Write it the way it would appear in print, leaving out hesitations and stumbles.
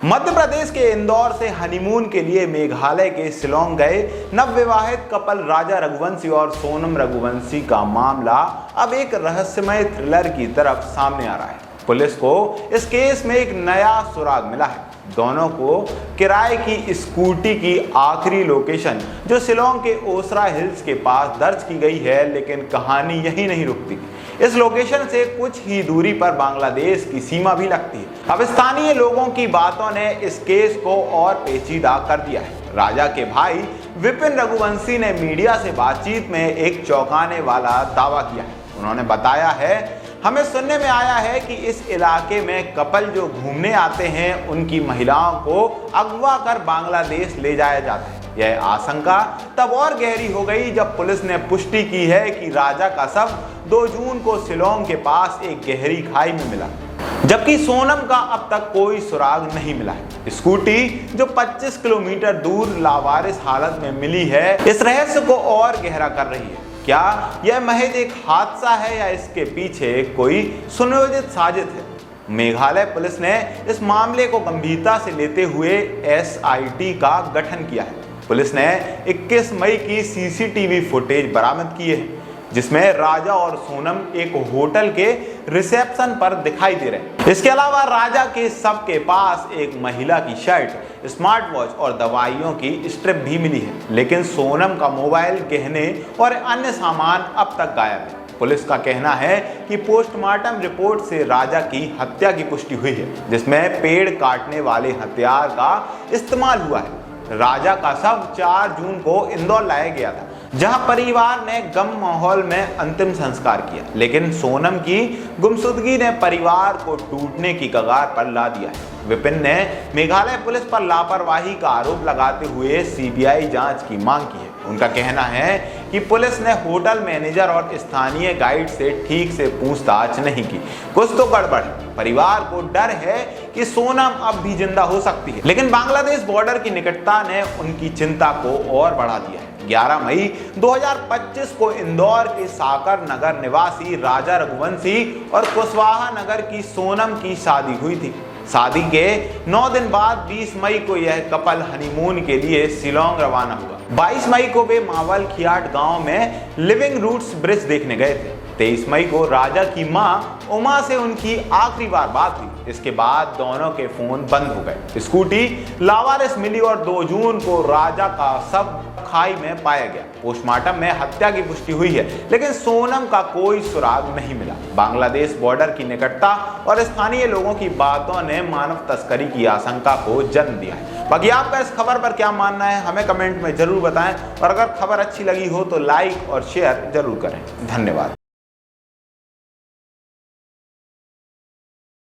मध्य प्रदेश के इंदौर से हनीमून के लिए मेघालय के शिलोंग गए नवविवाहित कपल राजा रघुवंशी और सोनम रघुवंशी का मामला अब एक रहस्यमय थ्रिलर की तरफ सामने आ रहा है। पुलिस को इस केस में एक नया सुराग मिला है। दोनों को किराए की स्कूटी की आखिरी लोकेशन जो शिलोंग के ओसरा हिल्स के पास दर्ज की गई है, लेकिन कहानी यही नहीं रुकती। इस लोकेशन से कुछ ही दूरी पर बांग्लादेश की सीमा भी लगती है। अब स्थानीय लोगों की बातों ने इस केस को और पेचीदा कर दिया है। राजा के भाई विपिन रघुवंशी ने मीडिया से बातचीत में एक चौंकाने वाला दावा किया है। उन्होंने बताया है, हमें सुनने में आया है कि इस इलाके में कपल जो घूमने आते हैं उनकी महिलाओं को अगवा कर बांग्लादेश ले जाया जाता है। यह आशंका तब और गहरी हो गई जब पुलिस ने पुष्टि की है कि राजा का शव 2 जून को शिलोंग के पास एक गहरी खाई में मिला, जबकि सोनम का अब तक कोई सुराग नहीं मिला है। स्कूटी जो 25 किलोमीटर दूर लावारिस हालत में मिली है, इस रहस्य को और गहरा कर रही है। क्या यह महज एक हादसा है या इसके पीछे कोई सुनियोजित साजिश है? मेघालय पुलिस ने इस मामले को गंभीरता से लेते हुए SIT का गठन किया है। पुलिस ने 21 मई की CCTV फुटेज बरामद की है, जिसमें राजा और सोनम एक होटल के रिसेप्शन पर दिखाई दे रहे हैं। इसके अलावा राजा के शव के पास एक महिला की शर्ट, स्मार्ट वॉच और दवाइयों की स्ट्रिप भी मिली है, लेकिन सोनम का मोबाइल, गहने और अन्य सामान अब तक गायब है। पुलिस का कहना है कि पोस्टमार्टम रिपोर्ट से राजा की हत्या की पुष्टि हुई है, जिसमें पेड़ काटने वाले हथियार का इस्तेमाल हुआ है। राजा का शव 4 जून को इंदौर लाया गया था, जहां परिवार ने गम माहौल में अंतिम संस्कार किया, लेकिन सोनम की गुमशुदगी ने परिवार को टूटने की कगार पर ला दिया है। विपिन ने मेघालय पुलिस पर लापरवाही का आरोप लगाते हुए CBI जांच की मांग की है। उनका कहना है कि पुलिस ने होटल मैनेजर और स्थानीय गाइड से ठीक से पूछताछ नहीं की। कुछ तो गड़बड़ है। परिवार को डर है कि सोनम अब भी जिंदा हो सकती है, लेकिन बांग्लादेश बॉर्डर की निकटता ने उनकी चिंता को और बढ़ा दिया है। 11 मई 2025 को इंदौर के साकर नगर निवासी राजा रघुवंशी और कुशवाहा नगर की सोनम की शादी हुई थी। शादी के 9 दिन बाद 20 मई को यह कपल हनीमून के लिए शिलोंग रवाना हुआ। 22 मई को वे मावल खियाट गांव में लिविंग रूट्स ब्रिज देखने गए थे। 23 मई को राजा की मां उमा से उनकी आखिरी बार बात हुई। इसके बाद दोनों के फोन बंद हो गए। स्कूटी लावारिस मिली और 2 जून को राजा का शव खाई में पाया गया। पोस्टमार्टम में हत्या की पुष्टि हुई है, लेकिन सोनम का कोई सुराग नहीं मिला। बांग्लादेश बॉर्डर की निकटता और स्थानीय लोगों की बातों ने मानव तस्करी की आशंका को जन्म दिया है। बाकी आपका इस खबर पर क्या मानना है, हमें कमेंट में जरूर बताएं, और अगर खबर अच्छी लगी हो तो लाइक और शेयर जरूर करें। धन्यवाद।